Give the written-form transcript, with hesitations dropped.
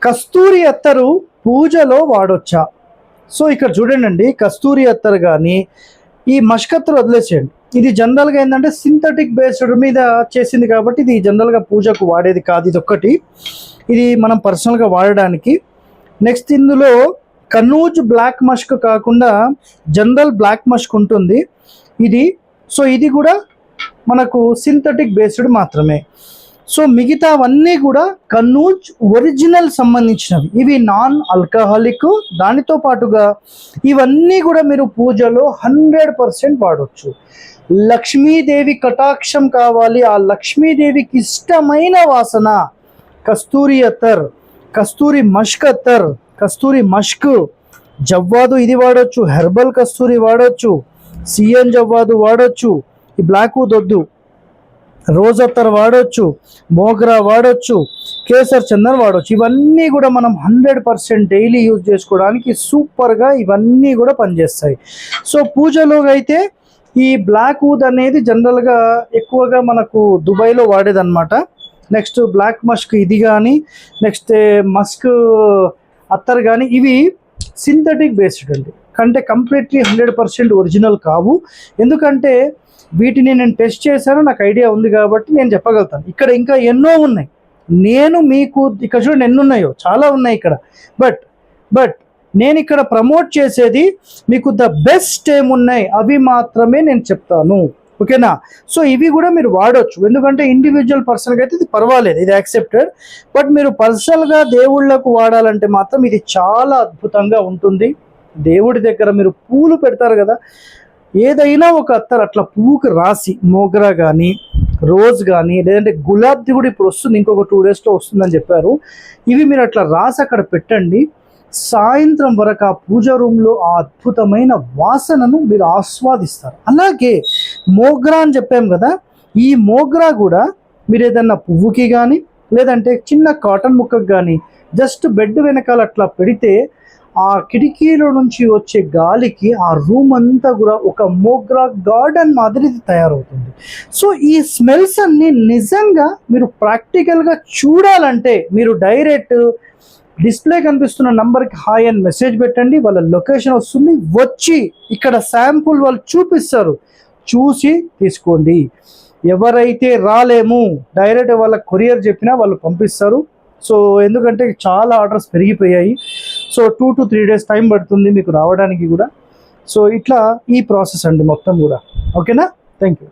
కస్తూరి అత్తరు పూజలో వాడొచ్చా? సో ఇక్కడ చూడండి, కస్తూరి అత్తరు కానీ ఈ మష్కత్తరు వదిలేసేయండి. ఇది జనరల్గా ఏంటంటే సింథటిక్ బేస్డ్ మీద చేసింది కాబట్టి ఇది జనరల్గా పూజకు వాడేది కాదు. ఇది ఒక్కటి, ఇది మనం పర్సనల్గా వాడడానికి. నెక్స్ట్ ఇందులో కనూజ్ బ్లాక్ మస్క్ కాకుండా జనరల్ బ్లాక్ మస్క్ ఉంటుంది ఇది. సో ఇది కూడా మనకు సింథటిక్ బేస్డ్ మాత్రమే. సో మిగతావన్నీ కూడా కనూజ్ ఒరిజినల్ సంబంధించినవి, ఇవి నాన్ ఆల్కహాలిక్. దానితో పాటుగా ఇవన్నీ కూడా మీరు పూజలో 100% వాడవచ్చు. లక్ష్మీదేవి కటాక్షం కావాలి, ఆ లక్ష్మీదేవికి ఇష్టమైన వాసన కస్తూరి అత్తర్, కస్తూరి మష్క్ అత్తర్, కస్తూరి మష్క్, జవ్వాదు ఇది వాడచ్చు, హెర్బల్ కస్తూరి వాడచ్చు, సిఎన్ జవ్వాదు వాడచ్చు, ఈ బ్లాక్ వద్దు, రోజ్ అత్తర్ వాడచ్చు, మోగ్రా వాడచ్చు, కేసర్ చందన్ వాడచ్చు. ఇవన్నీ కూడా మనం 100% డైలీ యూజ్ చేసుకోవడానికి సూపర్గా ఇవన్నీ కూడా పనిచేస్తాయి. సో పూజలో అయితే ఈ బ్లాక్ వుడ్ అనేది జనరల్గా ఎక్కువగా మనకు దుబాయ్లో వాడేదన్నమాట. నెక్స్ట్ బ్లాక్ మస్క్ ఇది కానీ, నెక్స్ట్ మస్క్ అత్తర్ కానీ, ఇవి సింథటిక్ బేస్డ్ అండి, కంటే కంప్లీట్లీ 100% ఒరిజినల్ కావు. ఎందుకంటే వీటిని నేను టెస్ట్ చేశాను, నాకు ఐడియా ఉంది కాబట్టి నేను చెప్పగలుగుతాను. ఇక్కడ ఇంకా ఎన్నో ఉన్నాయి, నేను మీకు ఇక్కడ చూడండి ఎన్ని ఉన్నాయో, చాలా ఉన్నాయి ఇక్కడ. బట్ నేను ఇక్కడ ప్రమోట్ చేసేది మీకు ద బెస్ట్ ఏమున్నాయి అవి మాత్రమే నేను చెప్తాను, ఓకేనా? సో ఇవి కూడా మీరు వాడవచ్చు, ఎందుకంటే ఇండివిజువల్ పర్సన్కి అయితే ఇది పర్వాలేదు, ఇది యాక్సెప్టెడ్. బట్ మీరు పర్సనల్గా దేవుళ్ళకు వాడాలంటే మాత్రం ఇది చాలా అద్భుతంగా ఉంటుంది. దేవుడి దగ్గర మీరు పూలు పెడతారు కదా, ఏదైనా ఒక అత్తర్ అట్లా పువ్వుకి రాసి, మోగ్రా కానీ, రోజ్ కానీ, లేదంటే గులాబ్ది కూడా ఇప్పుడు వస్తుంది, ఇంకొక 2 డేస్లో వస్తుందని చెప్పారు. ఇవి మీరు అట్లా రాసి అక్కడ పెట్టండి. సాయంత్రం వరకు ఆ పూజ రూమ్లో ఆ అద్భుతమైన వాసనను మీరు ఆస్వాదిస్తారు. అలాగే మోగ్రా అని చెప్పాం కదా, ఈ మోగ్రా కూడా మీరు ఏదన్నా పువ్వుకి కానీ, లేదంటే చిన్న కాటన్ ముక్కకు కానీ జస్ట్ బెడ్ వెనకాల అట్లా పెడితే ఆ కిటికీలో నుంచి వచ్చే గాలికి ఆ రూమ్ అంతా కూడా ఒక మోగ్రా గార్డెన్ మాదిరి తయారవుతుంది. సో ఈ స్మెల్స్ అన్ని నిజంగా మీరు ప్రాక్టికల్గా చూడాలంటే మీరు డైరెక్ట్ డిస్ప్లే కనిపిస్తున్న నంబర్కి హాయ్ అని మెసేజ్ పెట్టండి, వాళ్ళ లొకేషన్ వస్తుంది, వచ్చి ఇక్కడ శాంపుల్ వాళ్ళు చూపిస్తారు, చూసి తీసుకోండి. ఎవరైతే రాలేము డైరెక్ట్ వాళ్ళ కొరియర్ చెప్పినా వాళ్ళు పంపిస్తారు. సో ఎందుకంటే చాలా ఆర్డర్స్ పెరిగిపోయాయి. సో 2 to 3 days టైం పడుతుంది మీకు రావడానికి కూడా. సో ఇట్లా ఈ ప్రాసెస్ అండి మొత్తం కూడా, ఓకేనా? Thank you.